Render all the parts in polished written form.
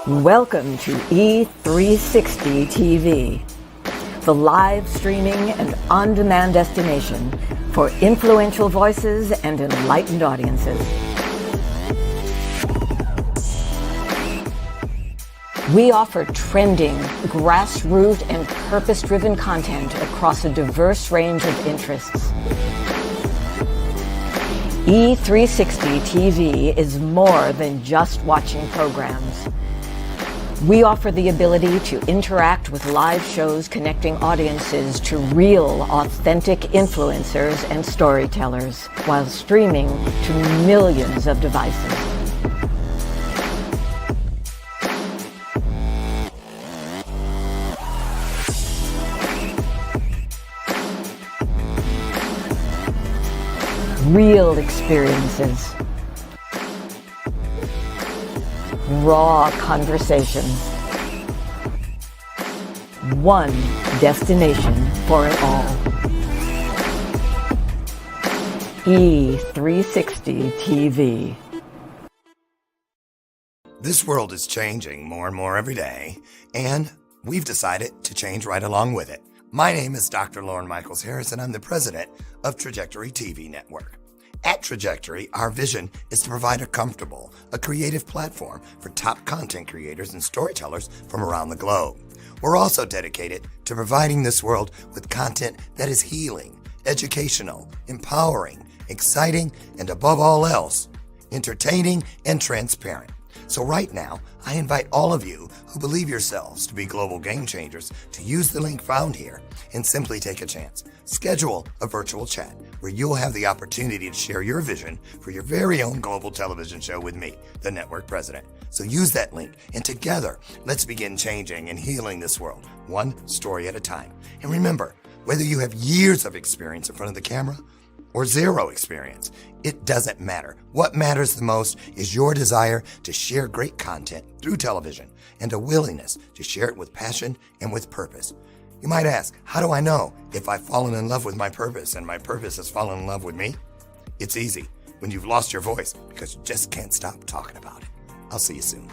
Welcome to E360 TV, the live streaming and on-demand destination for influential voices and enlightened audiences. We offer trending, grassroots, and purpose-driven content across a diverse range of interests. E360 TV is more than just watching programs. We offer the ability to interact with live shows connecting audiences to real, authentic influencers and storytellers while streaming to millions of devices. Real experiences. Raw conversation. One destination for it all. E360 TV. This world is changing more and more every day, and we've decided to change right along with it. My name is Dr. Lauren Michaels Harris, and I'm the president of Trajectory TV Network. At Trajectory, our vision is to provide a creative platform for top content creators and storytellers from around the globe. We're also dedicated to providing this world with content that is healing, educational, empowering, exciting, and above all else, entertaining and transparent. So right now, I invite all of you who believe yourselves to be global game changers to use the link found here and simply take a chance. Schedule a virtual chat where you'll have the opportunity to share your vision for your very own global television show with me, the network president. So use that link, and together, let's begin changing and healing this world, one story at a time. And remember, whether you have years of experience in front of the camera or zero experience, it doesn't matter. What matters the most is your desire to share great content through television and a willingness to share it with passion and with purpose. You might ask, how do I know if I've fallen in love with my purpose and my purpose has fallen in love with me? It's easy when you've lost your voice because you just can't stop talking about it. I'll see you soon.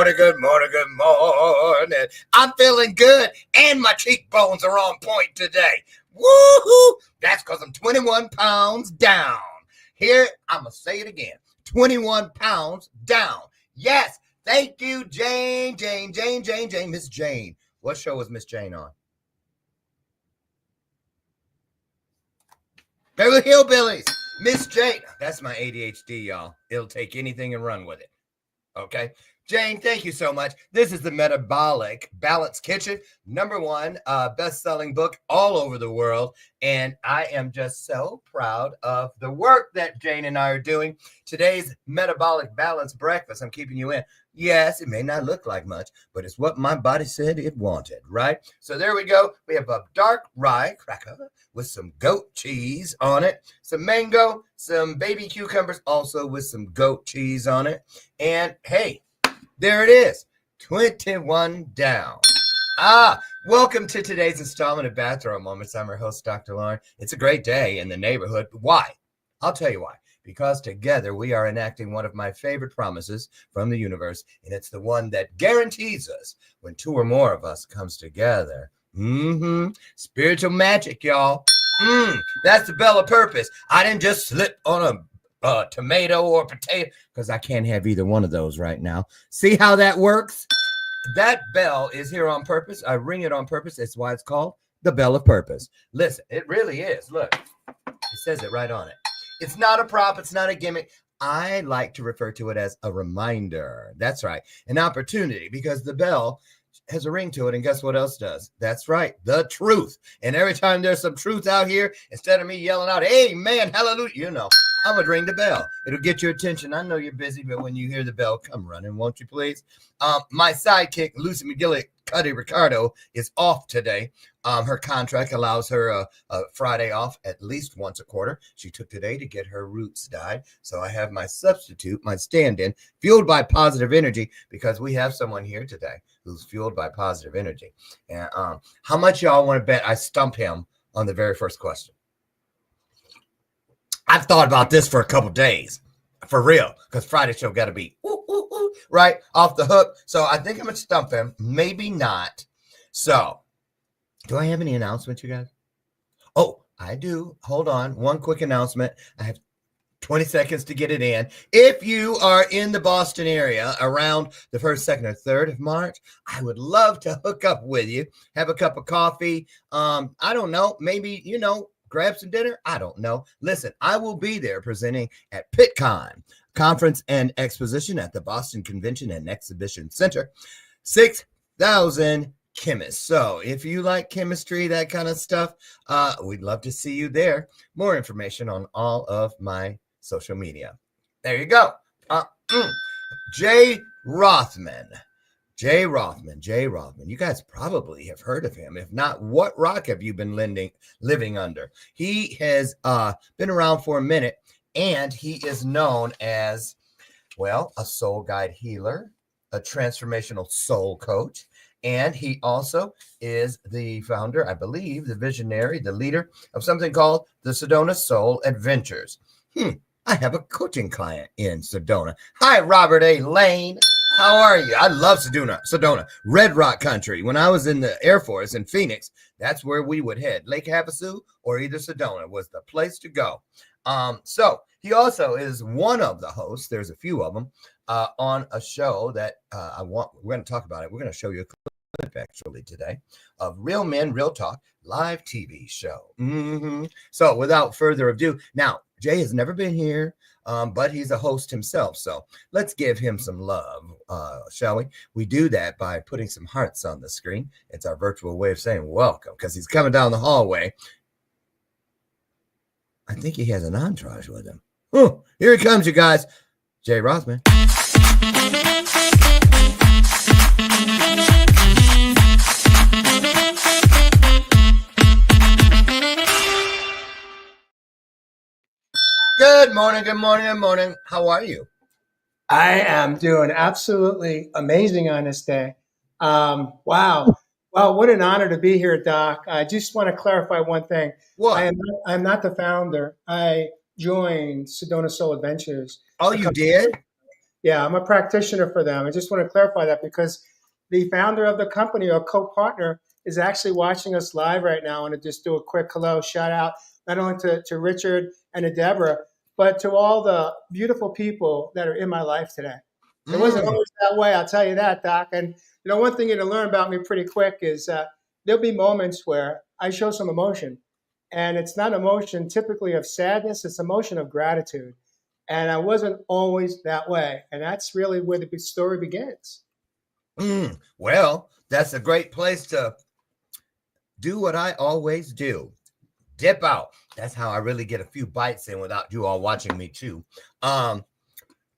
Good morning. I'm feeling good, and my cheekbones are on point today. Woohoo! That's because I'm 21 pounds down. Here, I'm going to say it again. 21 pounds down. Yes, Thank you, Jane. Miss Jane. What show was Miss Jane on? Beverly Hillbillies. Miss Jane. That's my ADHD, y'all. It'll take anything and run with it. Okay. Jane, thank you so much. This is the Metabolic Balance Kitchen, #1 best-selling book all over the world. And I am just so proud of the work that Jane and I are doing. Today's Metabolic Balance Breakfast, I'm keeping you in. Yes, it may not look like much, but it's what my body said it wanted, right? So there we go. We have a dark rye cracker with some goat cheese on it, some mango, some baby cucumbers, also with some goat cheese on it. And hey, there it is, 21 down. Welcome to today's installment of Bathrobe Moments. I'm your host, Dr. Lauren. It's a great day in the neighborhood. Why? I'll tell you why. Because together we are enacting one of my favorite promises from the universe, and it's the one that guarantees us when 2 or more of us comes together. Spiritual magic, y'all. That's the bell of purpose. I didn't just slip on a tomato or potato because I can't have either one of those right now. See how that works? That bell is here on purpose. I ring it on purpose. That's why it's called the bell of purpose. Listen, it really is. Look, it says it right on it. It's not a prop. It's not a gimmick. I like to refer to it as a reminder. That's right. An opportunity, because the bell has a ring to it. And guess what else does? That's right. The truth. And every time there's some truth out here, instead of me yelling out, amen, hallelujah, I would ring the bell. It'll get your attention. I know you're busy, but when you hear the bell, come running, won't you please? My sidekick, Lucy McGillicuddy Ricardo, is off today. Her contract allows her a Friday off at least once a quarter. She took today to get her roots dyed. So I have my substitute, my stand-in, fueled by positive energy, because we have someone here today who's fueled by positive energy. And how much y'all want to bet I stump him on the very first question? I've thought about this for a couple days, for real, because Friday show got to be right off the hook. So I think I'm going to stump him. Maybe not. So do I have any announcements, you guys? Oh, I do. Hold on. One quick announcement. I have 20 seconds to get it in. If you are in the Boston area around the 1st, 2nd, or 3rd of March, I would love to hook up with you, have a cup of coffee. I don't know, maybe, grab some dinner. I don't know. Listen, I will be there presenting at PitCon, Conference and Exposition at the Boston Convention and Exhibition Center. 6,000 chemists. So if you like chemistry, that kind of stuff, we'd love to see you there. More information on all of my social media. There you go. Jay Rothman. Jay Rothman. You guys probably have heard of him. If not, what rock have you been living under? He has been around for a minute, and he is known as, a soul guide healer, a transformational soul coach, and he also is the founder, I believe, the visionary, the leader of something called the Sedona Soul Adventures. I have a coaching client in Sedona. Hi, Robert A. Lane. How are you? I love Sedona, Red Rock country. When I was in the Air Force in Phoenix, that's where we would head. Lake Havasu or either Sedona was the place to go. So he also is one of the hosts. There's a few of them on a show that we're going to talk about it. We're going to show you a clip actually today of Real Men, Real Talk live TV show. So without further ado, now Jay has never been here, but he's a host himself. So let's give him some love, shall we? We do that by putting some hearts on the screen. It's our virtual way of saying welcome, because he's coming down the hallway. I think he has an entourage with him. Here he comes, you guys. Jay Rothman. Good morning. How are you? I am doing absolutely amazing on this day. Wow. Well, what an honor to be here, Doc. I just want to clarify one thing. What? I'm not the founder. I joined Sedona Soul Adventures. Oh, you did? Yeah, I'm a practitioner for them. I just want to clarify that because the founder of the company, or co-partner, is actually watching us live right now. I want to just do a quick hello, shout out, not only to Richard and to Deborah, but to all the beautiful people that are in my life today. It wasn't always that way, I'll tell you that, Doc. And one thing you're going to learn about me pretty quick is there'll be moments where I show some emotion. And it's not emotion typically of sadness, it's emotion of gratitude. And I wasn't always that way. And that's really where the story begins. Well, that's a great place to do what I always do. Dip out. That's how I really get a few bites in without you all watching me too. I'm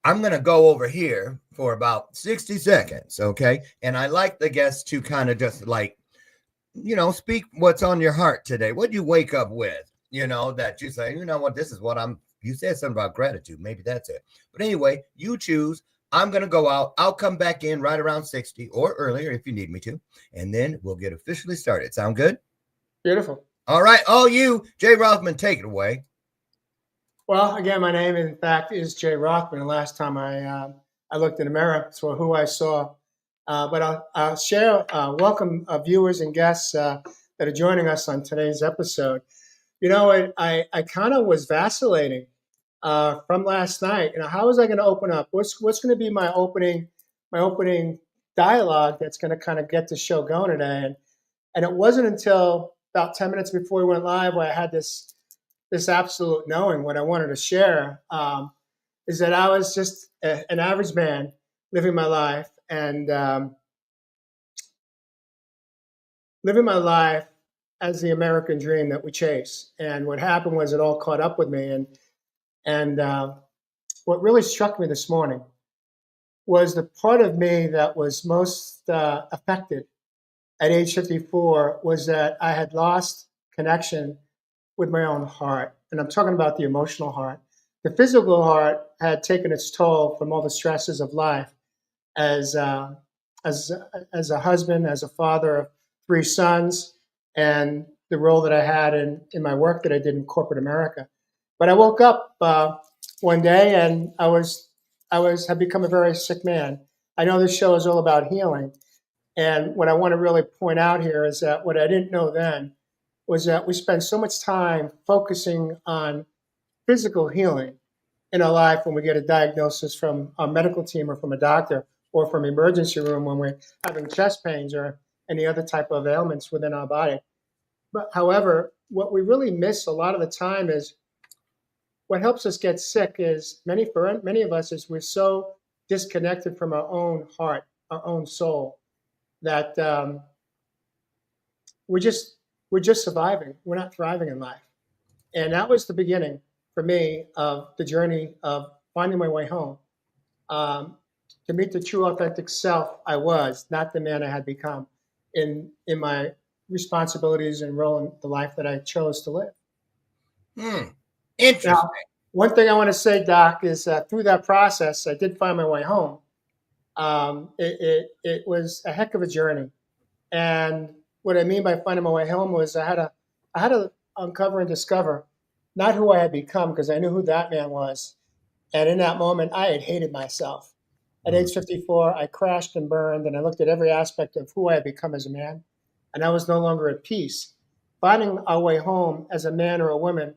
going to go over here for about 60 seconds, okay? And I like the guests to kind of just like, speak what's on your heart today. What you wake up with, that you say, what, this is what you said something about gratitude. Maybe that's it. But anyway, you choose. I'm going to go out. I'll come back in right around 60 or earlier if you need me to. And then we'll get officially started. Sound good? Beautiful. All right. Oh, Jay Rothman, take it away. Well, again, my name, in fact, is Jay Rothman. The last time I looked in the mirror for who I saw. But I'll share, welcome viewers and guests that are joining us on today's episode. I kind of was vacillating from last night. How was I going to open up? What's going to be my opening dialogue that's going to kind of get the show going today? And it wasn't until about 10 minutes before we went live where I had this absolute knowing what I wanted to share, is that I was just an average man living my life and living my life as the American dream that we chase. And what happened was it all caught up with me. And what really struck me this morning was the part of me that was most affected at age 54 was that I had lost connection with my own heart. And I'm talking about the emotional heart. The physical heart had taken its toll from all the stresses of life as a husband, as a father of 3 sons, and the role that I had in my work that I did in corporate America. But I woke up one day and I had become a very sick man. I know this show is all about healing. And what I want to really point out here is that what I didn't know then was that we spend so much time focusing on physical healing in our life when we get a diagnosis from our medical team or from a doctor or from emergency room when we're having chest pains or any other type of ailments within our body. But however, what we really miss a lot of the time is what helps us get sick is for many of us is we're so disconnected from our own heart, our own soul, that we're just surviving. We're not thriving in life. And that was the beginning for me of the journey of finding my way home, to meet the true authentic self I was, not the man I had become in my responsibilities and role in the life that I chose to live. Interesting. Now, one thing I want to say, Doc, is through that process, I did find my way home. It was a heck of a journey. And what I mean by finding my way home was I had to uncover and discover not who I had become, because I knew who that man was. And in that moment, I had hated myself. At age 54, I crashed and burned, and I looked at every aspect of who I had become as a man, and I was no longer at peace. Finding our way home as a man or a woman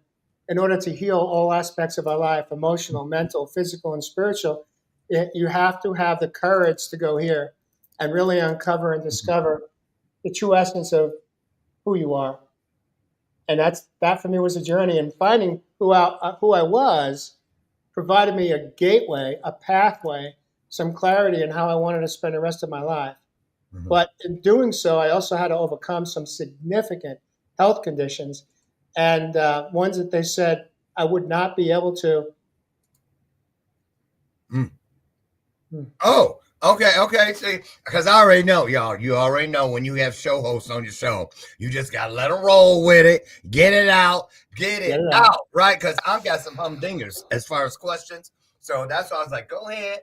in order to heal all aspects of our life, emotional, mental, physical, and spiritual, you have to have the courage to go here and really uncover and discover the true essence of who you are. And that for me was a journey. And finding who I was provided me a gateway, a pathway, some clarity in how I wanted to spend the rest of my life. Mm-hmm. But in doing so, I also had to overcome some significant health conditions and ones that they said I would not be able to. Oh, okay. See, because I already know, y'all. You already know when you have show hosts on your show, you just got to let them roll with it, get it out, get it out, right? Because I've got some humdingers as far as questions. So that's why I was like, go ahead.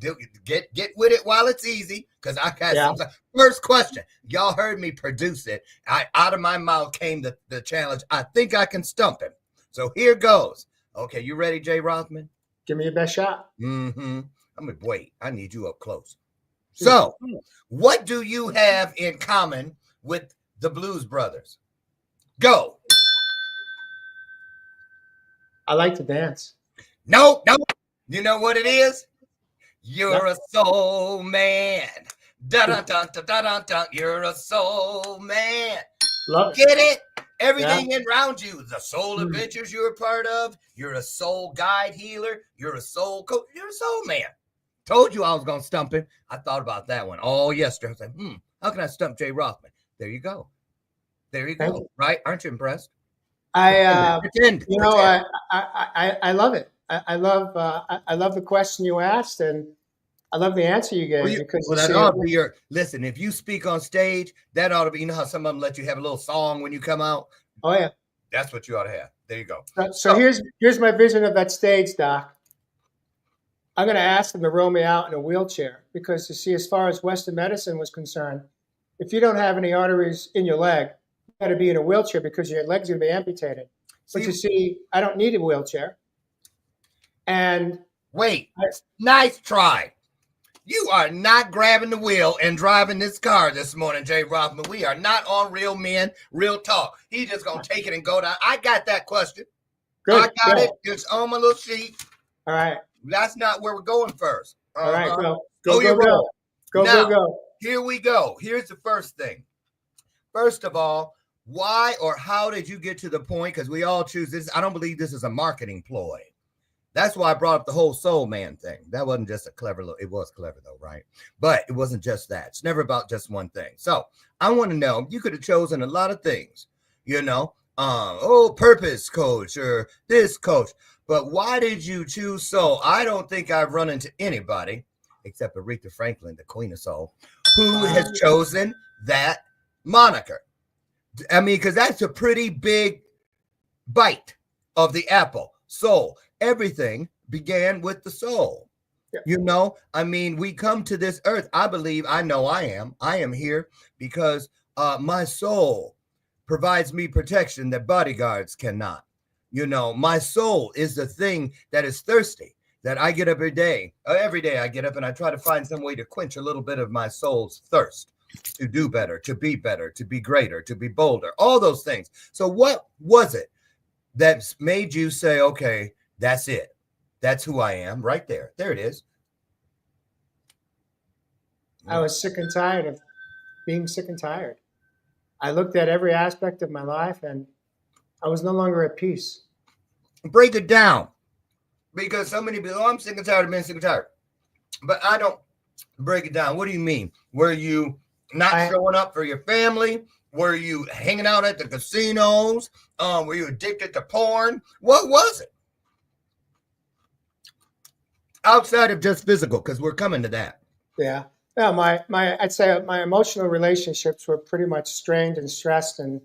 Get with it while it's easy, because I got some. First question. Y'all heard me produce it. Out of my mouth came the challenge. I think I can stump him. So here goes. Okay, you ready, Jay Rothman? Give me your best shot. I'm gonna wait. I need you up close. So, what do you have in common with the Blues Brothers? Go. I like to dance. No. You know what it is? You're a soul man. Dun dun dun dun dun dun dun. You're a soul man. Love it. Get it? Everything around you, the soul adventures you're a part of. You're a soul guide healer. You're a soul coach. You're a soul man. Told you I was gonna stump him. I thought about that one all yesterday. I was like, how can I stump Jay Rothman? There you go. There you go. Right? Aren't you impressed? Pretend. I love it. I love the question you asked, and I love the answer you gave that ought to be your listen. If you speak on stage, that ought to be. You know how some of them let you have a little song when you come out. Oh yeah, that's what you ought to have. There you go. So here's my vision of that stage, Doc. I'm going to ask them to roll me out in a wheelchair because, you see, as far as Western medicine was concerned, if you don't have any arteries in your leg, you got to be in a wheelchair because your leg's going to be amputated. But you see, I don't need a wheelchair. And wait, nice try. You are not grabbing the wheel and driving this car this morning, Jay Rothman. We are not on Real Men, Real Talk. He's just going to take it and go down. I got that question. Good. I got it. It's on my little sheet. All right. That's not where we're going first. All right, go. Here we go. Here's the first thing. First of all, why or how did you get to the point? Because we all choose this. I don't believe this is a marketing ploy. That's why I brought up the whole soul man thing. That wasn't just a clever look. It was clever though, right? But it wasn't just that. It's never about just one thing. So I want to know, you could have chosen a lot of things, purpose coach or this coach. But why did you choose soul? I don't think I've run into anybody except Aretha Franklin, the queen of soul, who has chosen that moniker. I mean, because that's a pretty big bite of the apple. Soul. Everything began with the soul. Yeah. I mean, we come to this earth. I am here because my soul provides me protection that bodyguards cannot. My soul is the thing that is thirsty, that I get up every day. Every day I get up and I try to find some way to quench a little bit of my soul's thirst to do better, to be greater, to be bolder, all those things. So what was it that made you say, okay, that's it. That's who I am right there. There it is. I was sick and tired of being sick and tired. I looked at every aspect of my life and I was no longer at peace. Break it down. Because so many people, I'm sick and tired of being sick and tired. But I don't break it down. What do you mean? Were you not showing up for your family? Were you hanging out at the casinos? Were you addicted to porn? What was it? Outside of just physical, because we're coming to that. Yeah. No, I'd say my emotional relationships were pretty much strained and stressed, and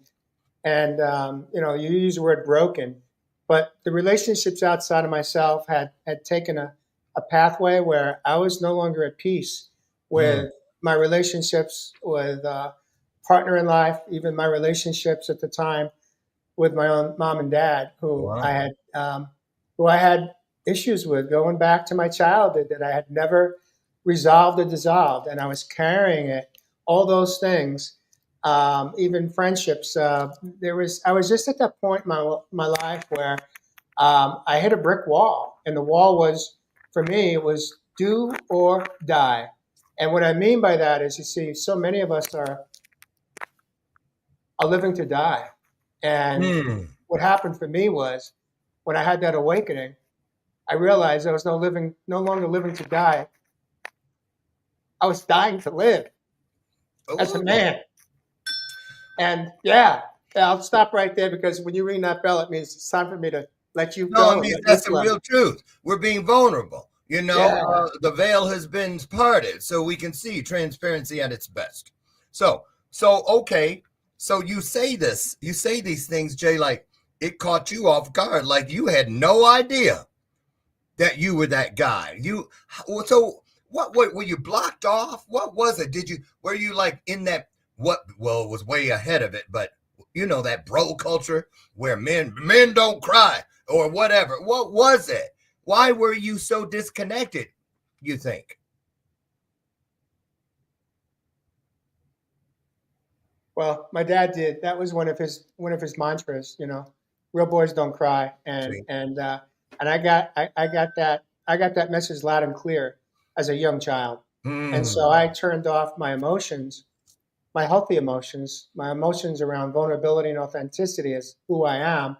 you use the word broken, but the relationships outside of myself had taken a pathway where I was no longer at peace with my relationships with partner in life, even my relationships at the time with my own mom and dad, who I had issues with going back to my childhood that I had never resolved or dissolved, and I was carrying it. All those things, even friendships. I was just at that point in my life where I hit a brick wall, and the wall was, for me, it was do or die. And what I mean by that is, you see, so many of us are living to die. And what happened for me was, when I had that awakening, I realized I was no longer living to die. I was dying to live as a man. And I'll stop right there, because when you ring that bell, it means it's time for me to let you go. No, I mean, that's the real truth. We're being vulnerable. The veil has been parted so we can see transparency at its best. So okay. So you say these things, Jay, like it caught you off guard, like you had no idea that you were that guy. So what were you blocked off? What was it? Were you like in that, it was way ahead of it, but that bro culture where men don't cry or whatever. What was it? Why were you so disconnected, you think? Well, my dad did. That was one of his mantras, real boys don't cry. And I got that message loud and clear as a young child. And Mm. so I turned off my emotions, my healthy emotions, my emotions around vulnerability and authenticity as who I am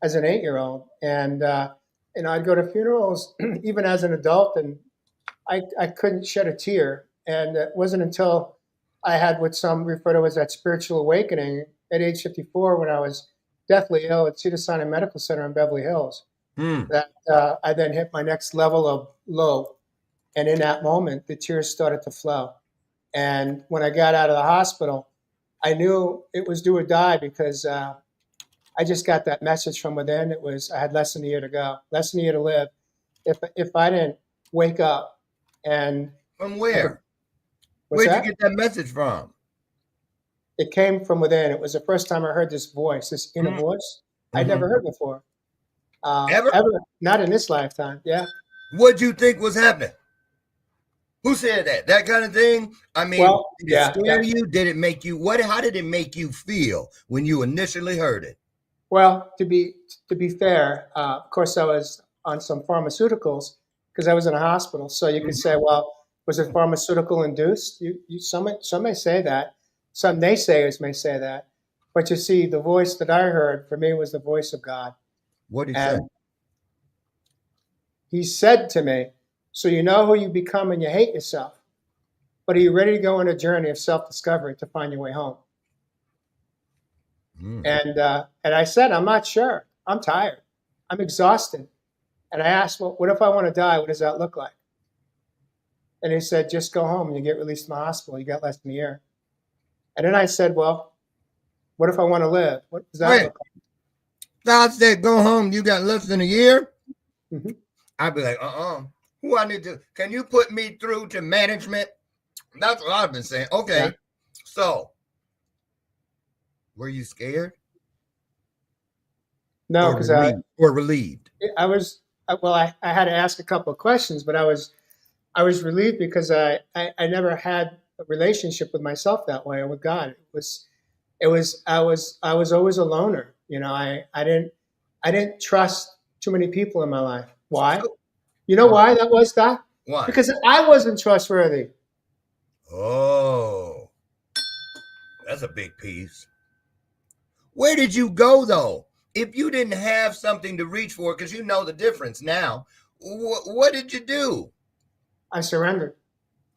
as an 8-year-old. And I'd go to funerals even as an adult, and I couldn't shed a tear. And it wasn't until I had what some refer to as that spiritual awakening at age 54, when I was deathly ill at Cedars-Sinai Medical Center in Beverly Hills, Mm. that I then hit my next level of low. And in that moment, the tears started to flow. And when I got out of the hospital, I knew it was do or die, because I just got that message from within. It was, I had less than a year to go, less than a year to live. If I didn't wake up and From have a, where? what's Where'd you that? get that message from? It came from within. It was the first time I heard this voice, this inner Mm. voice I'd Mhm. never heard before. Ever? Ever, not in this lifetime. Yeah. What'd you think was happening? Who said that? That kind of thing? I mean, Well, did it yeah. scare you? Did it make you what? How did it make you feel when you initially heard it? Well, to be fair, of course, I was on some pharmaceuticals because I was in a hospital. So you could say, well, was it pharmaceutical induced? Some may say that. Some naysayers may say that. But you see, the voice that I heard for me was the voice of God. What did he say? And he said to me, so you know who you become when you hate yourself, but are you ready to go on a journey of self-discovery to find your way home? Mm. And I said, I'm not sure. I'm tired. I'm exhausted. And I asked, well, what if I want to die? What does that look like? And he said, just go home and you get released from the hospital. You got less than a year. And then I said, well, what if I want to live? What does that Wait. look God said, go home. You got less than a year. like? Mhm. I'd be like, who I need to? Can you put me through to management? That's what I've been saying. Okay, Yeah. so were you scared No, or because relieved? I was, well, I had to ask a couple of questions, but I was relieved because I never had a relationship with myself that way or with God. I was always a loner. I didn't trust too many people in my life. Why? So- You know why that was, Doc? Why? Because I wasn't trustworthy. Oh, that's a big piece. Where did you go though? If you didn't have something to reach for, because you know the difference now, what did you do? I surrendered.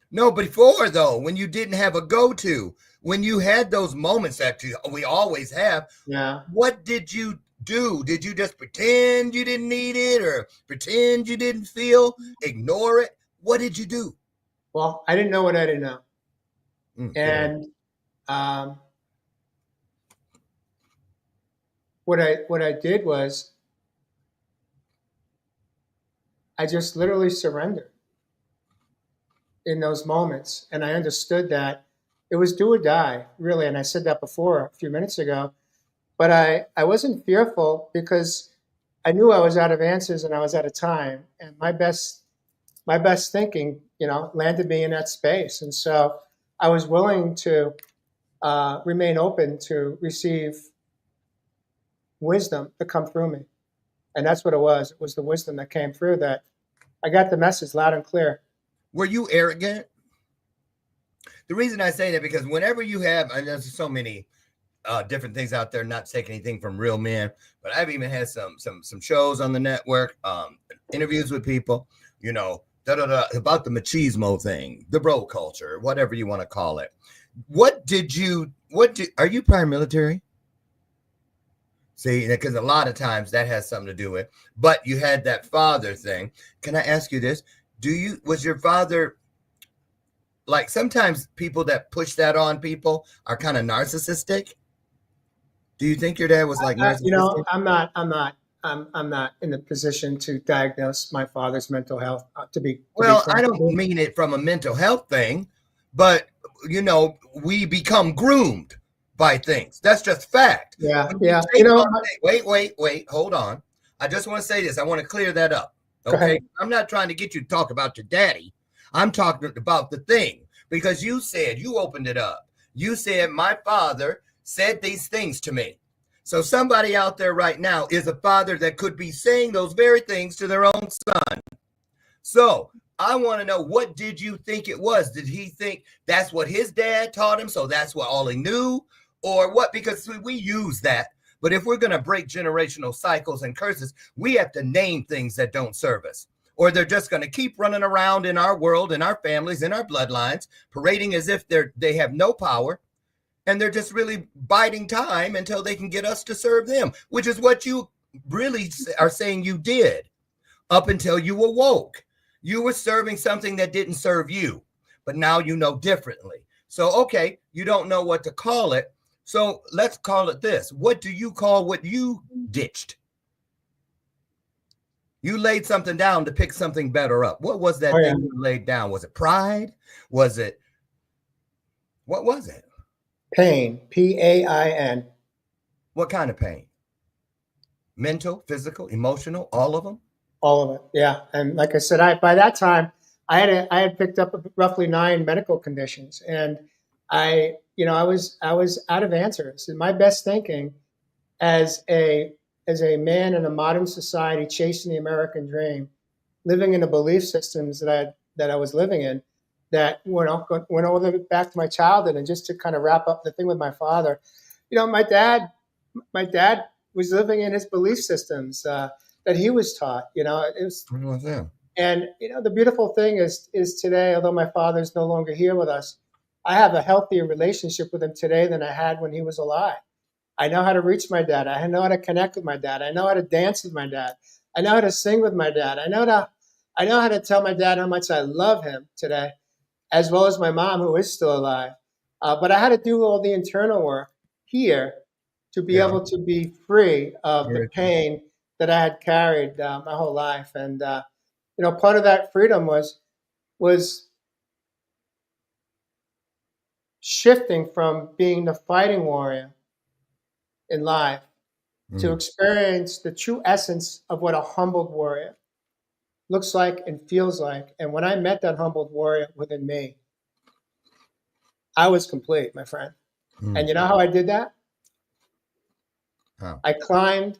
No, before though, when you didn't have a go-to, when you had those moments that we always have, Yeah. what did you do? Did you just pretend you didn't need it or pretend you didn't feel, ignore it? What did you do? Well, I didn't know what I didn't know, and um, what I did was I just literally surrendered in those moments, and I understood that it was do or die, really. And I said that before a few minutes ago, but I wasn't fearful because I knew I was out of answers and I was out of time, and my best thinking, landed me in that space, and so I was willing to remain open to receive wisdom to come through me. And that's what it was. It was the wisdom that came through that I got the message loud and clear. Were you arrogant? The reason I say that because whenever you have, and there's so many different things out there, not taking anything from real men, but I've even had some shows on the network, interviews with people, about the machismo thing, the bro culture, whatever you want to call it. Are you prior military? See, because a lot of times that has something to do with, but you had that father thing. Can I ask you this? Was your father, like sometimes people that push that on people are kind of narcissistic? Do you think your dad was like narcissistic? I'm not in a position to diagnose my father's mental health. Well, I don't mean it from a mental health thing, but we become groomed by things. That's just fact. Yeah. Wait, hold on. I just want to say this. I want to clear that up. Okay. I'm not trying to get you to talk about your daddy. I'm talking about the thing because you opened it up. You said my father said these things to me. So somebody out there right now is a father that could be saying those very things to their own son. So I want to know, what did you think it was? Did he think that's what his dad taught him, so that's what all he knew, or what? Because we use that. But if we're going to break generational cycles and curses, we have to name things that don't serve us, or they're just going to keep running around in our world, in our families, in our bloodlines, parading as if they have no power, and they're just really biding time until they can get us to serve them, which is what you really are saying you did up until you awoke. You were serving something that didn't serve you, but now you know differently. So, okay, you don't know what to call it. So let's call it this. What do you call what you ditched? You laid something down to pick something better up. What was that thing you laid down? Was it pride? Was it, what was it? Pain, Pain. What kind of pain? Mental, physical, emotional, all of them? All of it, yeah. And like I said, by that time, I had picked up roughly 9 medical conditions, and I was out of answers. And my best thinking, as a man in a modern society chasing the American dream, living in the belief systems that I was living in, that went all the way back to my childhood. And just to kind of wrap up the thing with my father, my dad was living in his belief systems that he was taught. It was. And the beautiful thing is today, although my father's no longer here with us, I have a healthier relationship with him today than I had when he was alive. I know how to reach my dad. I know how to connect with my dad. I know how to dance with my dad. I know how to sing with my dad. I know how to tell my dad how much I love him today, as well as my mom, who is still alive. But I had to do all the internal work here to be able to be free of the pain that I had carried my whole life. And part of that freedom was shifting from being the fighting warrior in life to experience the true essence of what a humbled warrior looks like and feels like. And when I met that humbled warrior within me, I was complete, my friend. And you know how I did that? I climbed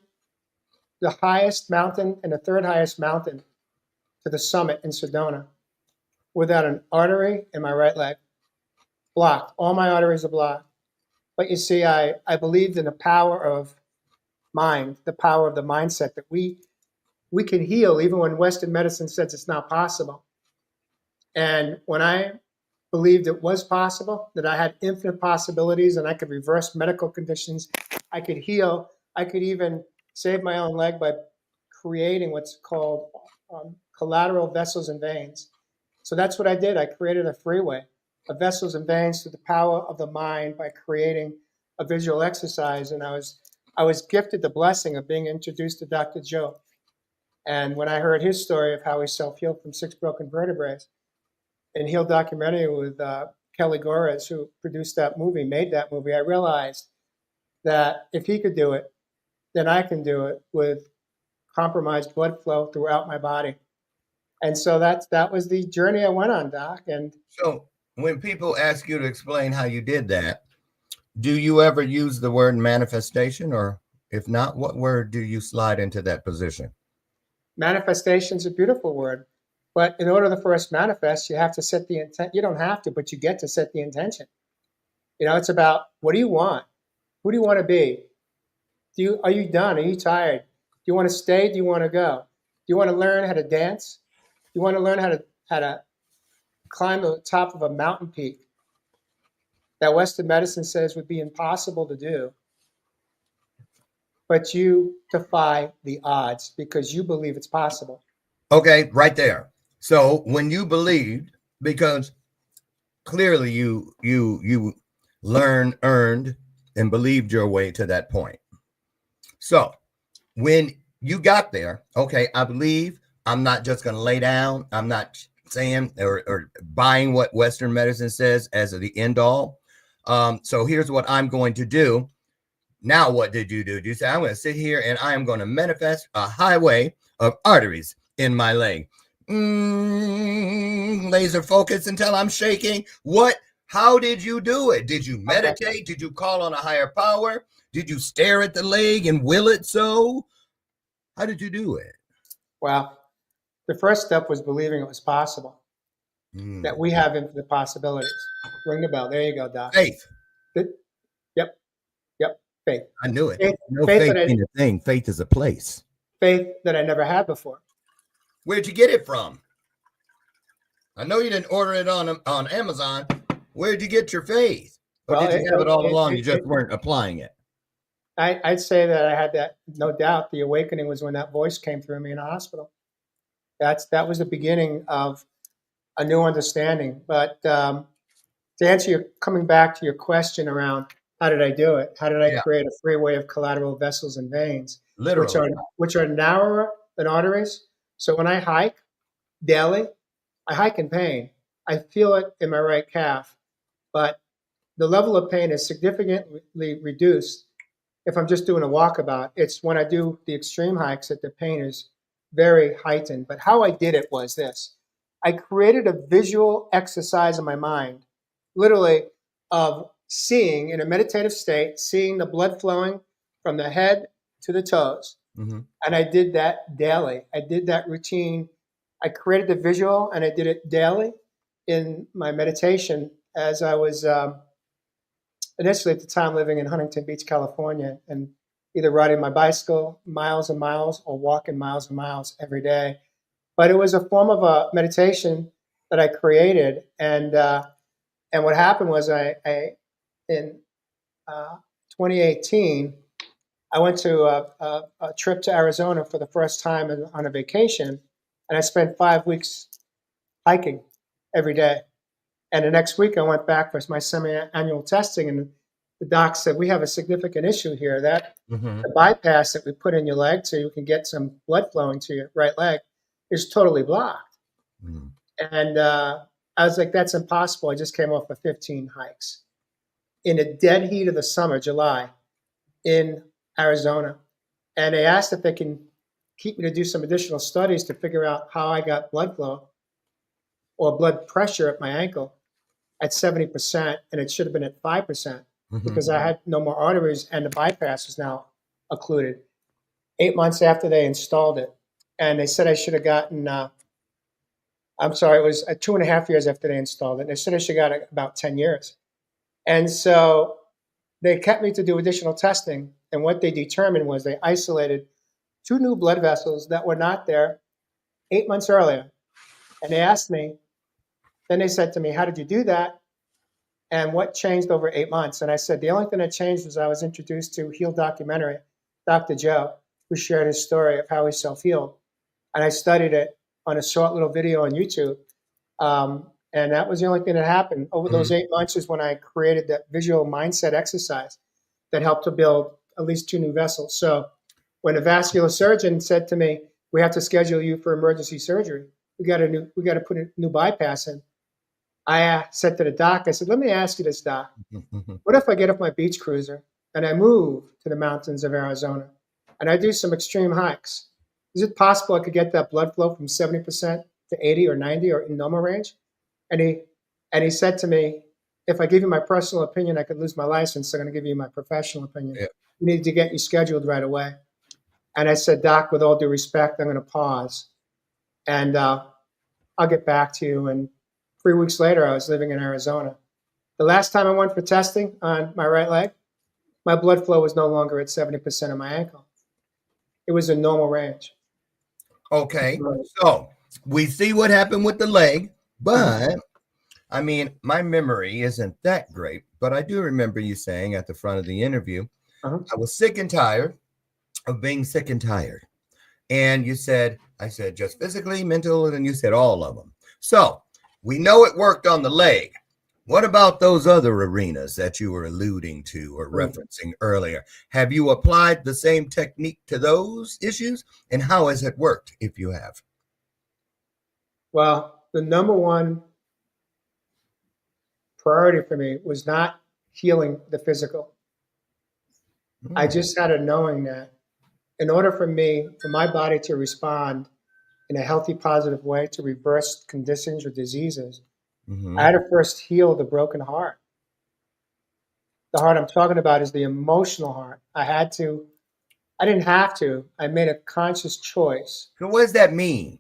the highest mountain and the third highest mountain to the summit in Sedona without an artery in my right leg. Blocked. All my arteries are blocked. But you see, I believed in the power of mind, the power of the mindset, that we can heal even when Western medicine says it's not possible. And when I believed it was possible, that I had infinite possibilities and I could reverse medical conditions, I could heal, I could even save my own leg by creating what's called collateral vessels and veins. So that's what I did. I created a freeway of vessels and veins through the power of the mind by creating a visual exercise. And I was gifted the blessing of being introduced to Dr. Joe. And when I heard his story of how he self-healed from 6 broken vertebrae, and Heal documentary with Kelly Gores, who produced that movie, made that movie, I realized that if he could do it, then I can do it with compromised blood flow throughout my body. And so that was the journey I went on, Doc. And so when people ask you to explain how you did that, do you ever use the word manifestation? Or if not, what word do you slide into that position? Manifestation is a beautiful word. But in order for us to manifest, you have to set the intent. You don't have to, but you get to set the intention. It's about, what do you want? Who do you want to be? Are you done? Are you tired? Do you want to stay? Do you want to go? Do you want to learn how to dance? Do you want to learn how to climb the top of a mountain peak that Western medicine says would be impossible to do? But you defy the odds because you believe it's possible. Okay, right there. So when you believed, because clearly you learned, earned, and believed your way to that point. So when you got there, okay, I believe, I'm not just going to lay down. I'm not saying or buying what Western medicine says as the end all. So here's what I'm going to do. Now, what did you do? You say, I'm going to sit here and I am going to manifest a highway of arteries in my leg. Laser focus until I'm shaking. How did you do it? Did you meditate? Did you call on a higher power? Did you stare at the leg and will it so? How did you do it? Wow. The first step was believing it was possible, that we have infinite possibilities. Ring the bell. There you go, Doc. Faith. Yep. Faith. I knew it. Faith, No faith faith that I, in a thing. Faith is a place. faith that I never had before. Where'd you get it from? I know you didn't order it on Amazon. Where'd you get your faith? Or Well, did you have it all along? You just weren't applying it. I'd say that I had that, no doubt. The awakening was when that voice came through me in the hospital. That was the beginning of a new understanding. But to answer coming back to your question around how did I do it? How did I create a freeway of collateral vessels and veins, Literally, which are narrower than arteries? So when I hike daily, I hike in pain. I feel it in my right calf, but the level of pain is significantly reduced if I'm just doing a walkabout. It's when I do the extreme hikes that the pain is very heightened. But how I did it was this. I created a visual exercise in my mind, literally, of seeing in a meditative state, seeing the blood flowing from the head to the toes. Mm-hmm. And I did that daily. I did that routine. I created the visual and I did it daily in my meditation as I was initially at the time living in Huntington Beach, California, and either riding my bicycle miles and miles or walking miles and miles every day. But it was a form of a meditation that I created. And what happened was in 2018, I went to a trip to Arizona for the first time on a vacation, and I spent 5 weeks hiking every day. And the next week, I went back for my semi-annual testing, and the doc said, we have a significant issue here. That the bypass that we put in your leg so you can get some blood flowing to your right leg is totally blocked. Mm-hmm. And I was like, that's impossible. I just came off of 15 hikes in the dead heat of the summer, July, in Arizona. And they asked if they can keep me to do some additional studies to figure out how I got blood flow or blood pressure at my ankle at 70%, and it should have been at 5% because I had no more arteries and the bypass was now occluded. 8 months after they installed it, and they said I should have gotten, I'm sorry, it was 2.5 years after they installed it. They said I should have got about 10 years. And so they kept me to do additional testing, and what they determined was they isolated 2 new blood vessels that were not there 8 months earlier. And they asked me, then they said to me, how did you do that? And what changed over 8 months? And I said, the only thing that changed was I was introduced to Heal documentary, Dr. Joe, who shared his story of how he self-healed. And I studied it on a short little video on YouTube. And that was the only thing that happened. Over those 8 months is when I created that visual mindset exercise that helped to build at least 2 new vessels. So when a vascular surgeon said to me, we have to schedule you for emergency surgery, we got to put a new bypass in. I said to the doc, I said, let me ask you this, doc. What if I get off my beach cruiser and I move to the mountains of Arizona and I do some extreme hikes? Is it possible I could get that blood flow from 70% to 80 or 90 or in normal range? And he said to me, if I give you my personal opinion, I could lose my license. So I'm going to give you my professional opinion. Yeah. We need to get you scheduled right away. And I said, doc, with all due respect, I'm going to pause. And I'll get back to you. And 3 weeks later, I was living in Arizona. The last time I went for testing on my right leg, my blood flow was no longer at 70% of my ankle. It was in normal range. Okay, so we see what happened with the leg, but I mean, my memory isn't that great, but I do remember you saying at the front of the interview, I was sick and tired of being sick and tired. And you said, I said, just physically, mental, and you said all of them. So we know it worked on the leg. What about those other arenas that you were alluding to or referencing earlier? Have you applied the same technique to those issues? And how has it worked if you have? Well, the number one priority for me was not healing the physical. I just had a knowing that in order for my body to respond in a healthy, positive way to reverse conditions or diseases, I had to first heal the broken heart. The heart I'm talking about is the emotional heart. I didn't have to. I made a conscious choice. So what does that mean?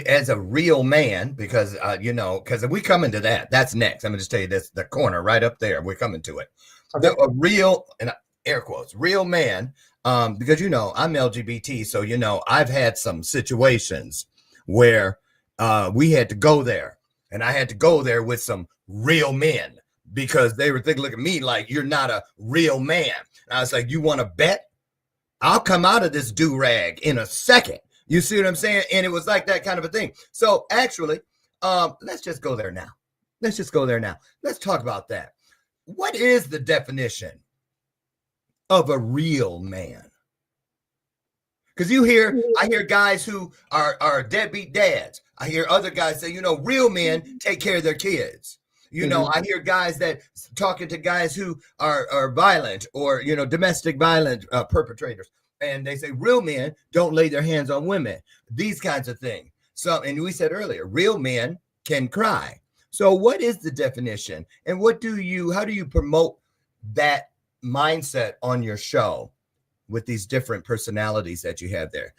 as a real man, because because we come into that's next. I'm gonna just tell you this, the corner right up there, we're coming to it. Okay. A real, and air quotes, real man, because I'm LGBT, so I've had some situations where we had to go there, and I had to go there with some real men because they were thinking, look at me like you're not a real man. And I was like, you want to bet? I'll come out of this do-rag in a second. You see what I'm saying? And it was like that kind of a thing. So actually, let's just go there now. Let's talk about that. What is the definition of a real man? Because I hear guys who are deadbeat dads. I hear other guys say, real men take care of their kids. I hear guys that talking to guys who are violent or, domestic violence perpetrators. And they say real men don't lay their hands on women, these kinds of things. So, and we said earlier, real men can cry. So what is the definition, and how do you promote that mindset on your show with these different personalities that you have there?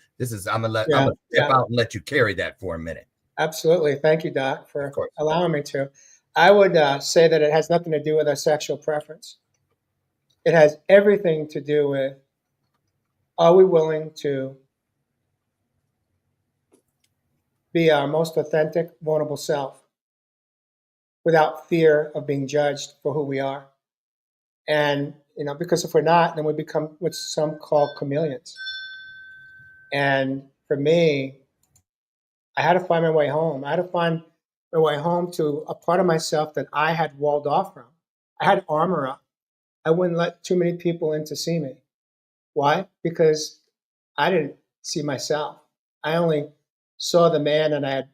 I'm gonna step out and let you carry that for a minute. Absolutely. Thank you, Doc, for allowing me to. I would say that it has nothing to do with our sexual preference. It has everything to do with, are we willing to be our most authentic, vulnerable self without fear of being judged for who we are? And, because if we're not, then we become what some call chameleons. And for me, I had to find my way home. I had to find my way home to a part of myself that I had walled off from. I had armor up. I wouldn't let too many people in to see me. Why? Because I didn't see myself. I only saw the man that I had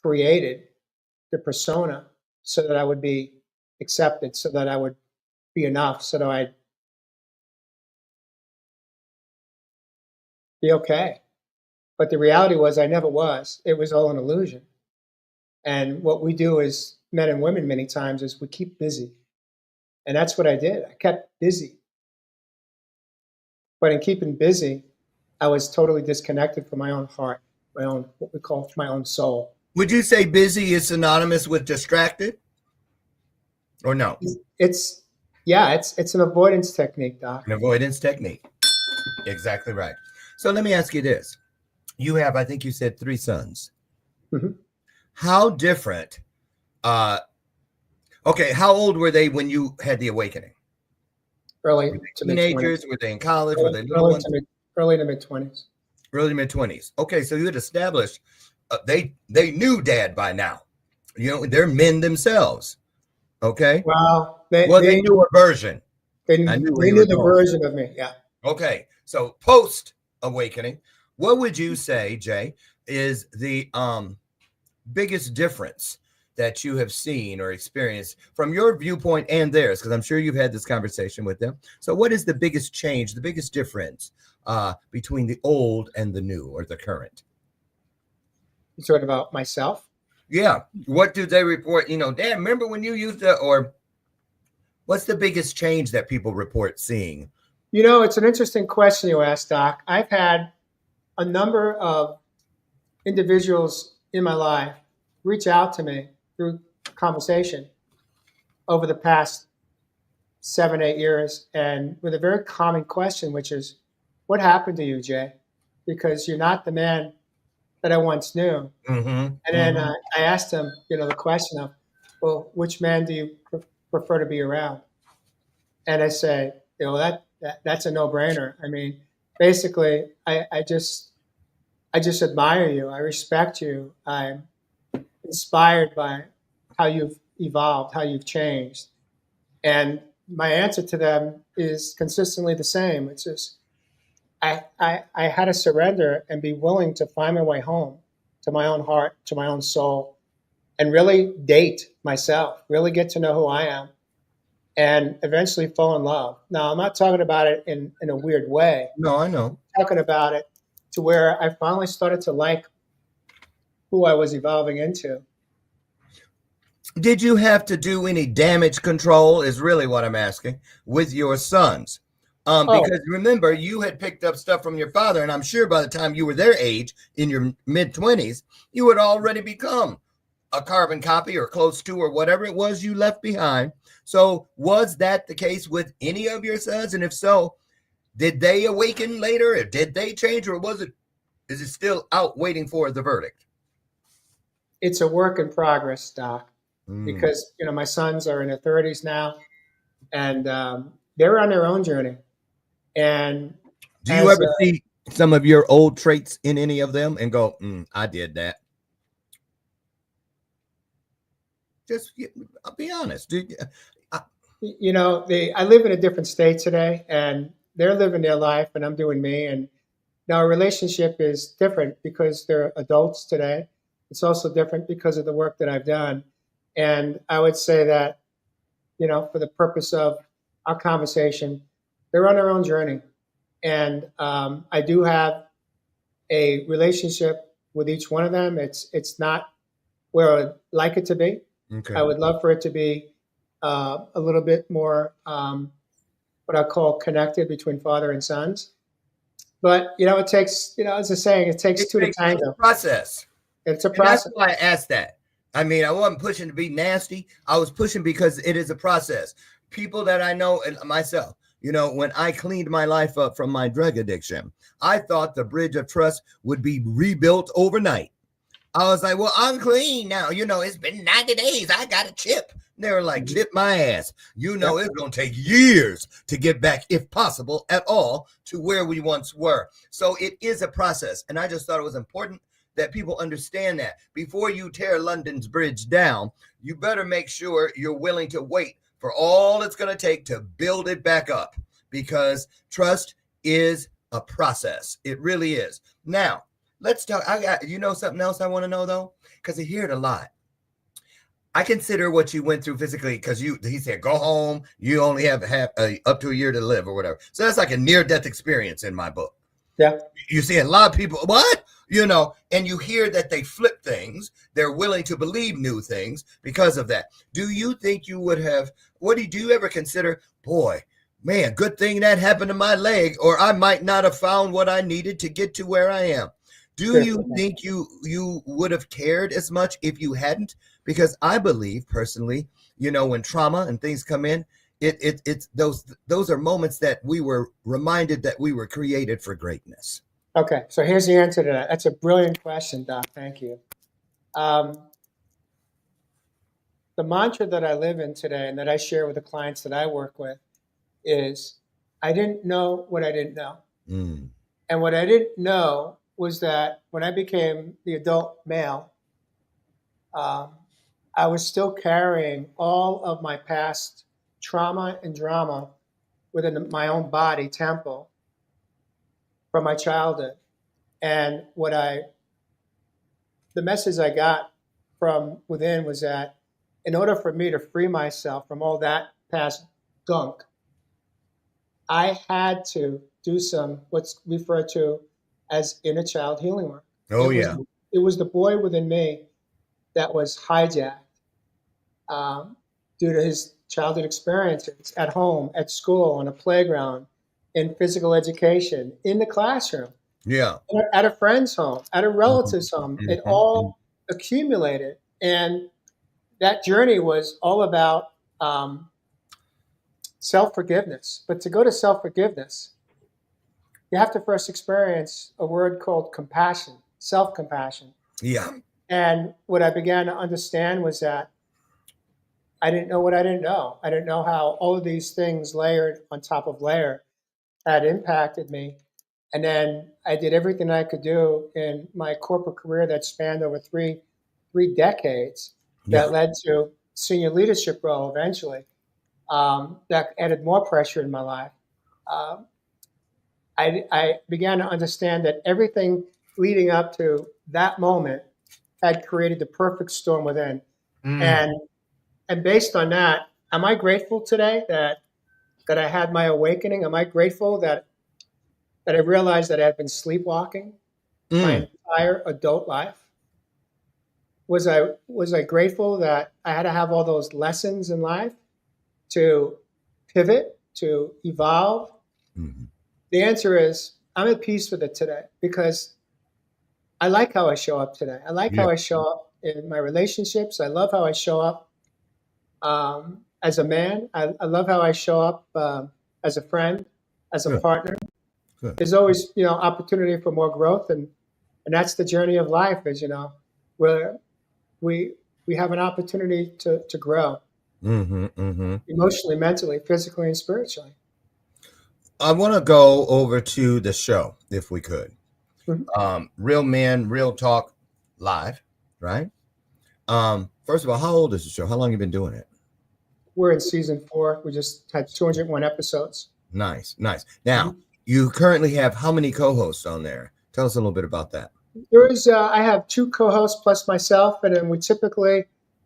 created, the persona, so that I would be accepted, so that I would be enough, so that I'd be okay. But the reality was I never was. It was all an illusion. And what we do as men and women many times is we keep busy. And that's what I did. I kept busy. But in keeping busy, I was totally disconnected from my own heart, what we call my own soul. Would you say busy is synonymous with distracted? Or no? It's an avoidance technique, Doc. An avoidance technique. Exactly right. So let me ask you this. You have, I think you said 3 sons. Mm-hmm. How different, how old were they when you had the awakening? Early to teenagers? Were they in college? Were they little ones? Early to mid-20s. Early to mid-20s. Okay, so you had established, they knew Dad by now. They're men themselves. Okay? Well, they knew a version. They knew the version of me, yeah. Okay, so post-awakening, what would you say, Jay, is the biggest difference that you have seen or experienced from your viewpoint and theirs? Because I'm sure you've had this conversation with them. So what is the biggest change, the biggest difference between the old and the new or the current? You talking about myself? Yeah. What do they report? Dad, remember when you used to, or what's the biggest change that people report seeing? It's an interesting question you asked, Doc. I've had a number of individuals in my life reach out to me through conversation over the past 7-8 years, and with a very common question, which is, what happened to you, Jay? Because you're not the man that I once knew. Mm-hmm. And then I asked them, the question of, well, which man do you prefer to be around? And I say, that's a no-brainer. I mean, basically, I just admire you. I respect you. I'm inspired by how you've evolved, how you've changed. And my answer to them is consistently the same. It's just, I had to surrender and be willing to find my way home to my own heart, to my own soul, and really date myself, really get to know who I am, and eventually fall in love. Now, I'm not talking about it in a weird way. No, I know. I'm talking about it to where I finally started to like who I was evolving into. Did you have to do any damage control, is really what I'm asking, with your sons? Because remember, you had picked up stuff from your father, and I'm sure by the time you were their age, in your mid-20s, you had already become a carbon copy or close to, or whatever it was you left behind. So was that the case with any of your sons? And if so, did they awaken later, or did they change, or is it still out waiting for the verdict? It's a work in progress, Doc, because my sons are in their 30s now, and they're on their own journey. And do you ever see some of your old traits in any of them and go, I did that? Just I'll be honest. I live in a different state today, and they're living their life, and I'm doing me. And now our relationship is different because they're adults today. It's also different because of the work that I've done. And I would say that, for the purpose of our conversation, they're on their own journey. And I do have a relationship with each one of them. It's not where I would like it to be. Okay. I would love for it to be a little bit more what I call connected between father and sons. But, it takes, as a saying, it takes two to tango. It's a process. It's a process. And that's why I asked that. I mean, I wasn't pushing to be nasty. I was pushing because it is a process. People that I know, and myself, when I cleaned my life up from my drug addiction, I thought the bridge of trust would be rebuilt overnight. I was like, well, I'm clean now. It's been 90 days. I got a chip. And they were like, chip my ass. It's going to take years to get back, if possible at all, to where we once were. So it is a process. And I just thought it was important that people understand that. Before you tear London's bridge down, you better make sure you're willing to wait for all it's going to take to build it back up, because trust is a process. It really is. Now, let's talk. I got, something else I want to know though, because I hear it a lot. I consider what you went through physically, because he said, go home. You only have up to a year to live or whatever. So that's like a near-death experience in my book. Yeah. You see a lot of people, what? And you hear that they flip things. They're willing to believe new things because of that. Do you think you would have, do you ever consider, boy, man, good thing that happened to my leg, or I might not have found what I needed to get to where I am? Do you think you would have cared as much if you hadn't? Because I believe personally, when trauma and things come in, it's those are moments that we were reminded that we were created for greatness. Okay, so here's the answer to that. That's a brilliant question, Doc. Thank you. The mantra that I live in today and that I share with the clients that I work with is, I didn't know what I didn't know. And what I didn't know was that when I became the adult male, I was still carrying all of my past trauma and drama within my own body temple from my childhood. And the message I got from within was that in order for me to free myself from all that past gunk, I had to do what's referred to as inner child healing work. It was the boy within me that was hijacked due to his childhood experiences at home, at school, on a playground, in physical education, in the classroom, at a friend's home, at a relative's home. It all accumulated. And that journey was all about self-forgiveness. But to go to self-forgiveness, you have to first experience a word called compassion, self-compassion. Yeah. And what I began to understand was that I didn't know what I didn't know. I didn't know how all of these things layered on top of layer had impacted me. And then I did everything I could do in my corporate career that spanned over three decades that led to senior leadership role eventually, that added more pressure in my life. I began to understand that everything leading up to that moment had created the perfect storm within. And based on that, am I grateful today that I had my awakening? Am I grateful that I realized that I had been sleepwalking my entire adult life? Was I grateful that I had to have all those lessons in life to pivot, to evolve, The answer is I'm at peace with it today because I like how I show up today. I like how I show up in my relationships. I love how I show up as a man. I love how I show up as a friend, as a partner. Good. There's always, opportunity for more growth, and that's the journey of life. Is where we have an opportunity to grow emotionally, mentally, physically, and spiritually. I want to go over to the show if we could. Real Men, Real Talk Live, right? First of all, how old is the show? How long have you been doing it? We're in season 4. We just had 201 episodes. Nice. Now, you currently have how many co-hosts on there? Tell us a little bit about that. I have 2 co-hosts plus myself, and then we typically,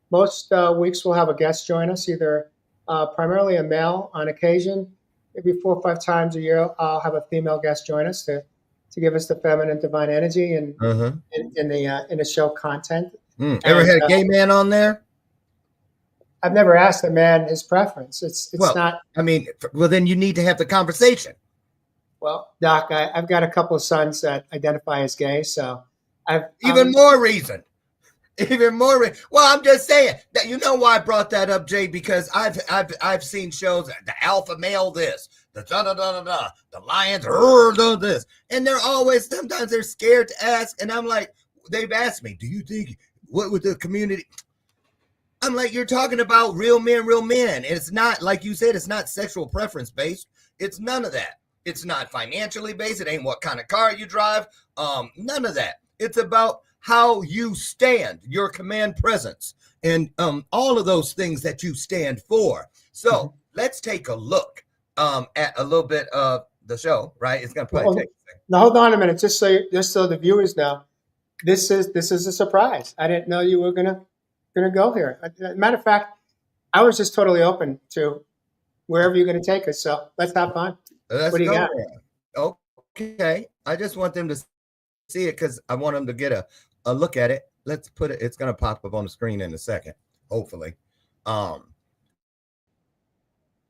most weeks we'll have a guest join us, either primarily a male on occasion. Maybe 4 or 5 times a year, I'll have a female guest join us to give us the feminine divine energy and in the show content. Ever had a gay man on there? I've never asked a man his preference. It's not. I mean, well, then you need to have the conversation. Well, Doc, I've got a couple of sons that identify as gay, so Even more reason. Well, I'm just saying that. You know why I brought that up, Jay? Because I've seen shows, the alpha male this, the the lions this, and they're always, sometimes they're scared to ask, and I'm like, they've asked me, do you think what would the community? I'm like, you're talking about real men, and it's not, like you said, it's not sexual preference based. It's none of that. It's not financially based. It ain't what kind of car you drive. None of that. It's about how you stand, your command presence, and all of those things that you stand for. So let's take a look at a little bit of the show, right? It's going to probably take a second. Now, hold on a minute, just so the viewers know, this is a surprise. I didn't know you were gonna go here. Matter of fact, I was just totally open to wherever you're going to take us. So let's have fun. What do you got? Okay, I just want them to see it because I want them to get a look at it. Let's put it. It's going to pop up on the screen in a second, hopefully.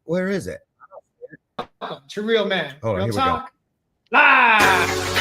Where is it? Welcome to Real Men, Hold on, Real here we Talk Live.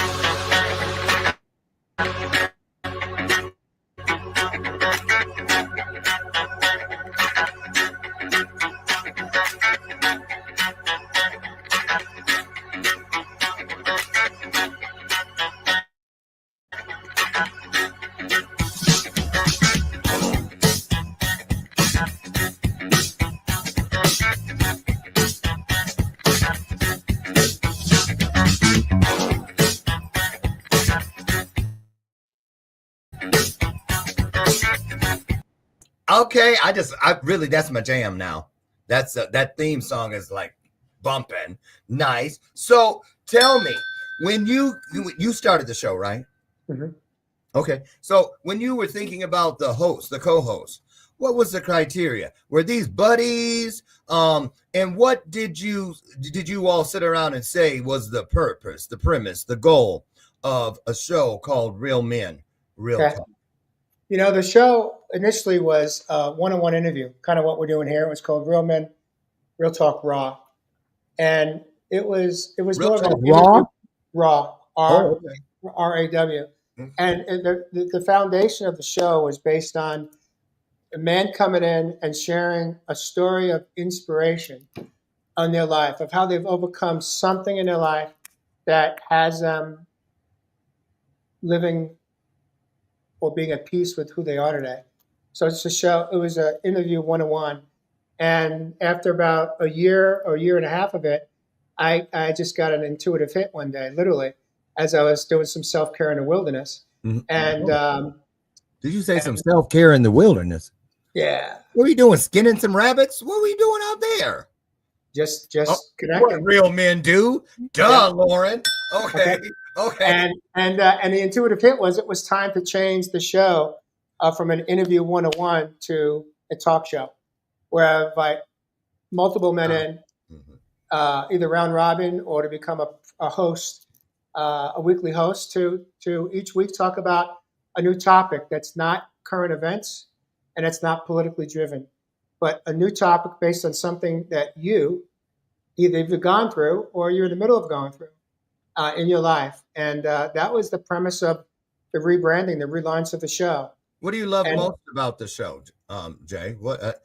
Okay, I really, that's my jam now. That's that theme song is like bumping. Nice. So tell me, when you started the show, right? Okay. So when you were thinking about the co-host, what was the criteria? Were these buddies? And what did you all sit around and say was the purpose, the premise, the goal of a show called Real Men, Real Talk? The show initially was a one-on-one interview, kind of what we're doing here. It was called Real Men, Real Talk Raw, and it was more of an raw, RAW, and the foundation of the show was based on a man coming in and sharing a story of inspiration on their life, of how they've overcome something in their life that has them living or being at peace with who they are today. So it's a show. It was an interview one-on-one, and after about a year or year and a half of it, I just got an intuitive hit one day, literally, as I was doing some self-care in the wilderness. And did you say some self-care in the wilderness? Yeah. What were you doing? Skinning some rabbits? What were you doing out there? Just connecting. What real men do? Duh, Lauren. Okay. And the intuitive hit was it was time to change the show from an interview one-on-one to a talk show, where I invite multiple men in, either round robin or to become a host, a weekly host to each week talk about a new topic that's not current events and it's not politically driven, but a new topic based on something that you either you've gone through or you're in the middle of going through in your life. And that was the premise of the rebranding, the relaunch of the show. What do you love And most about the show, Jay? What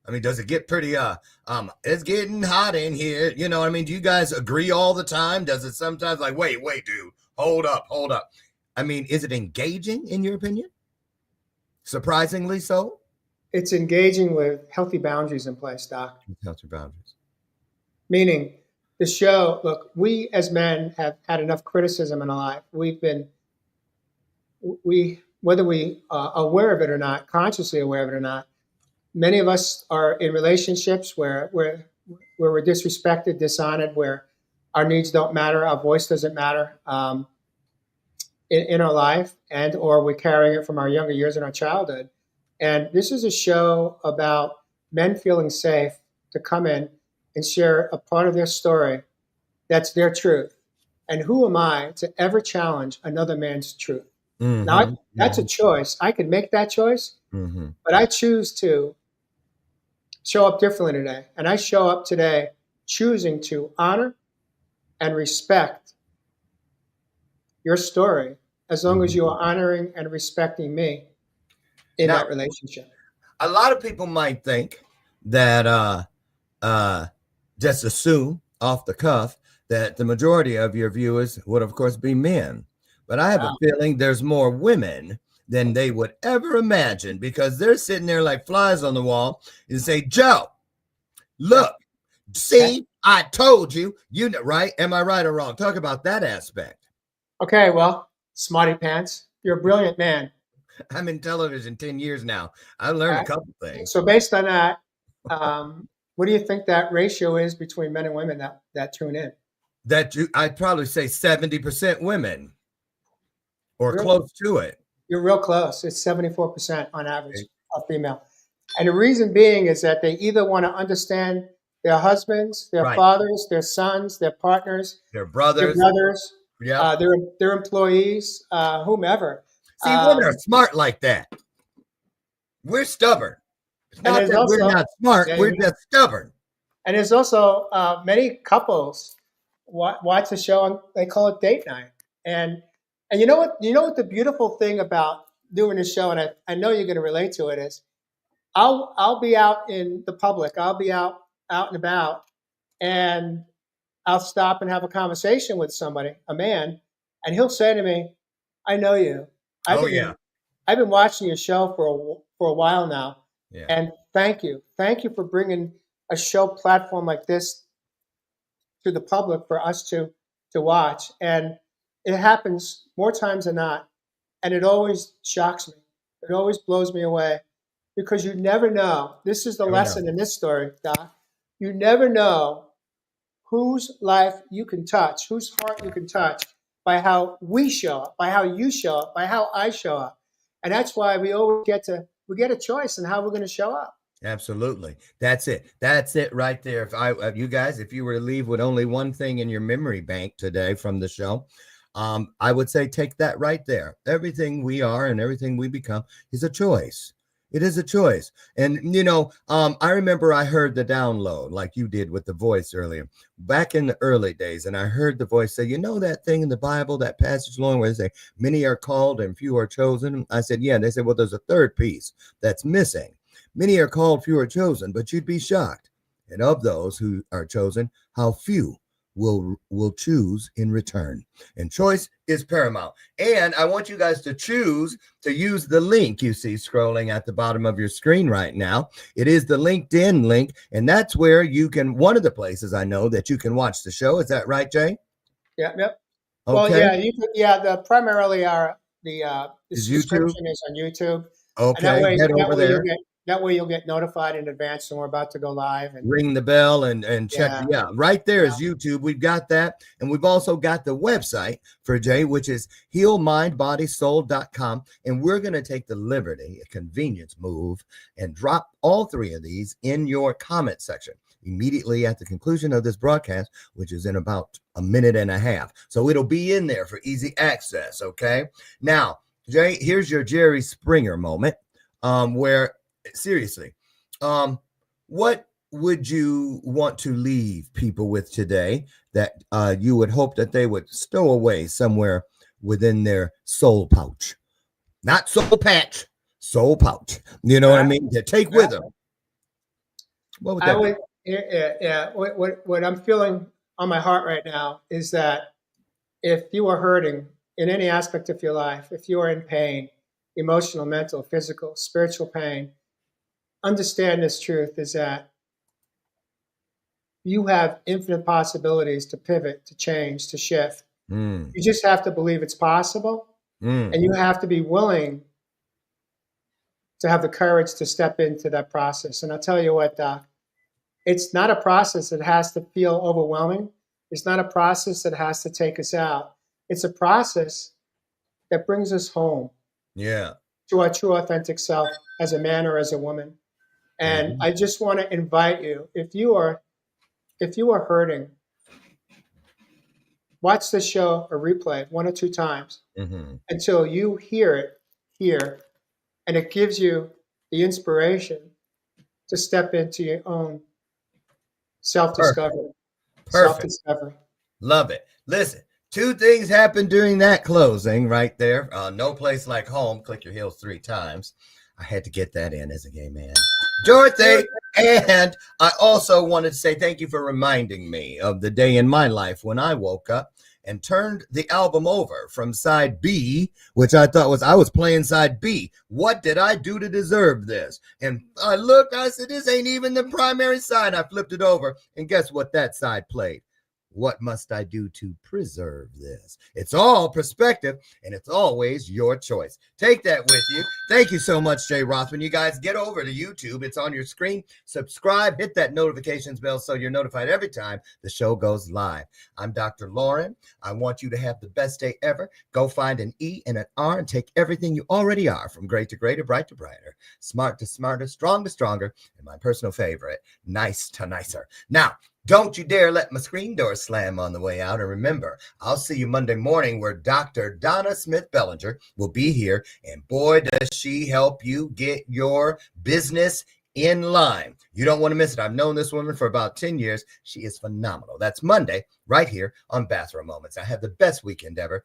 I mean, does it get pretty it's getting hot in here, I mean, do you guys agree all the time? Does it sometimes like, wait, dude, hold up? I mean, is it engaging in your opinion? Surprisingly so? it's engaging with healthy boundaries in place, Doc. Healthy boundaries. Meaning the show, look, we as men have had enough criticism in our life. Whether we are aware of it or not, consciously aware of it or not, many of us are in relationships where we're disrespected, dishonored, where our needs don't matter, our voice doesn't matter in our life, and or we're carrying it from our younger years in our childhood. And this is a show about men feeling safe to come in and share a part of their story that's their truth. And who am I to ever challenge another man's truth? Mm-hmm. Now, that's a choice. I can make that choice, but I choose to show up differently today. And I show up today choosing to honor and respect your story as long as you are honoring and respecting me in that relationship. A lot of people might think that just assume off the cuff that the majority of your viewers would, of course, be men. But I have a feeling there's more women than they would ever imagine, because they're sitting there like flies on the wall and say, Joe, look, see, I told you, right? Am I right or wrong? Talk about that aspect. Okay, well, smarty pants, you're a brilliant man. I'm in television 10 years now. I learned a couple things. So based on that, what do you think that ratio is between men and women that tune in? I'd probably say 70% women or close to it. You're real close. It's 74% on average of female. And the reason being is that they either want to understand their husbands, their fathers, their sons, their partners, their brothers, their employees, whomever. See, women are smart like that. We're stubborn. It's not that we're not smart. We're just stubborn. And there's also many couples watch the show and they call it date night. And you know what? You know what the beautiful thing about doing this show, and I know you're going to relate to it, is I'll be out in the public. I'll be out and about, and I'll stop and have a conversation with somebody, a man, and he'll say to me, "I know you. I've been watching your show for a while now, and thank you for bringing a show platform like this to the public for us to watch." And it happens more times than not, and it always shocks me. It always blows me away, because you never know. This is the lesson in this story, Doc. You never know whose life you can touch, whose heart you can touch by how we show up, by how you show up, by how I show up. And that's why we always get a choice in how we're going to show up. Absolutely. That's it. That's it right there. If you were to leave with only one thing in your memory bank today from the show, I would say take that right there. Everything we are and everything we become is a choice. It is a choice. And, I remember I heard the download like you did with the voice earlier, back in the early days. And I heard the voice say, that thing in the Bible, that passage along where they say, many are called and few are chosen. I said, yeah. They said, well, there's a third piece that's missing. Many are called, few are chosen, but you'd be shocked. And of those who are chosen, how few will choose in return. And choice is paramount. And I want you guys to choose to use the link you see scrolling at the bottom of your screen right now. It is the LinkedIn link, and that's where you can, one of the places I know that you can watch the show. Is that right, Jay? Yep. Okay. Well, primarily the subscription is on YouTube. Okay, head over there. That way you'll get notified in advance when we're about to go live. And ring the bell and check. Right there is YouTube. We've got that. And we've also got the website for Jay, which is healmindbodysoul.com. And we're going to take the liberty, a convenience move, and drop all three of these in your comment section immediately at the conclusion of this broadcast, which is in about a minute and a half. So it'll be in there for easy access. Okay. Now, Jay, here's your Jerry Springer moment, where seriously, what would you want to leave people with today that you would hope that they would stow away somewhere within their soul pouch? Not soul patch, soul pouch. You know what I mean? To take with them. What would that be? Yeah. What I'm feeling on my heart right now is that if you are hurting in any aspect of your life, if you are in pain, emotional, mental, physical, spiritual pain, understand this truth is that you have infinite possibilities to pivot, to change, to shift. You just have to believe it's possible, and you have to be willing to have the courage to step into that process. And I'll tell you what, Doc, it's not a process that has to feel overwhelming. It's not a process that has to take us out. It's a process that brings us home. Yeah. To our true authentic self as a man or as a woman. And I just want to invite you, if you are hurting, watch the show or replay it 1 or 2 times until you hear it here, and it gives you the inspiration to step into your own self-discovery. Perfect. Self-discovery. Love it. Listen, 2 things happened during that closing right there. No place like home. Click your heels 3 times. I had to get that in as a gay man. Dorothy, and I also wanted to say thank you for reminding me of the day in my life when I woke up and turned the album over from side B, which I thought I was playing side B. What did I do to deserve this? And I looked, I said, this ain't even the primary side. I flipped it over, and guess what that side played? What must I do to preserve this? It's all perspective, and it's always your choice. Take that with you. Thank you so much, Jay Rothman. You guys get over to YouTube. It's on your screen. Subscribe, hit that notifications bell so you're notified every time the show goes live. I'm Dr. Lauren. I want you to have the best day ever. Go find an E and an R and take everything you already are, from great to greater, bright to brighter, smart to smarter, strong to stronger, and my personal favorite, nice to nicer. Now, don't you dare let my screen door slam on the way out. And remember, I'll see you Monday morning where Dr. Donna Smith-Bellinger will be here. And boy, does she help you get your business in line. You don't want to miss it. I've known this woman for about 10 years. She is phenomenal. That's Monday right here on Bathrobe Moments. I have the best weekend ever.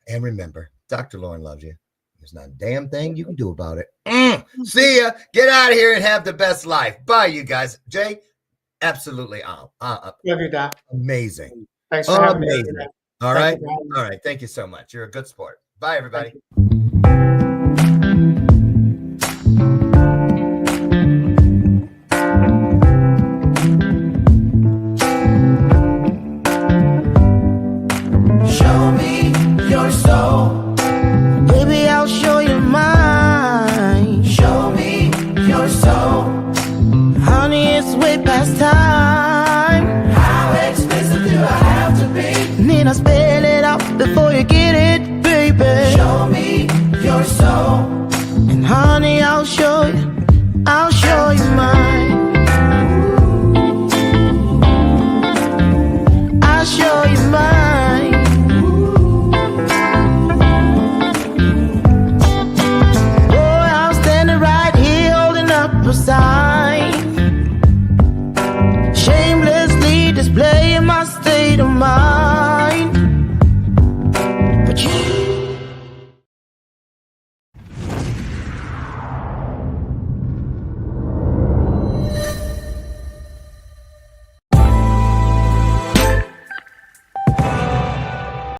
And remember, Dr. Lauren loves you. There's not a damn thing you can do about it. See ya. Get out of here and have the best life. Bye, you guys. Jay? Absolutely. Love you, Doc. Amazing. Thanks for having me. All right. All right. Thank you so much. You're a good sport. Bye, everybody. Show me your soul. Baby, I'll show you mine. Show me your soul. Honey, it's way past time.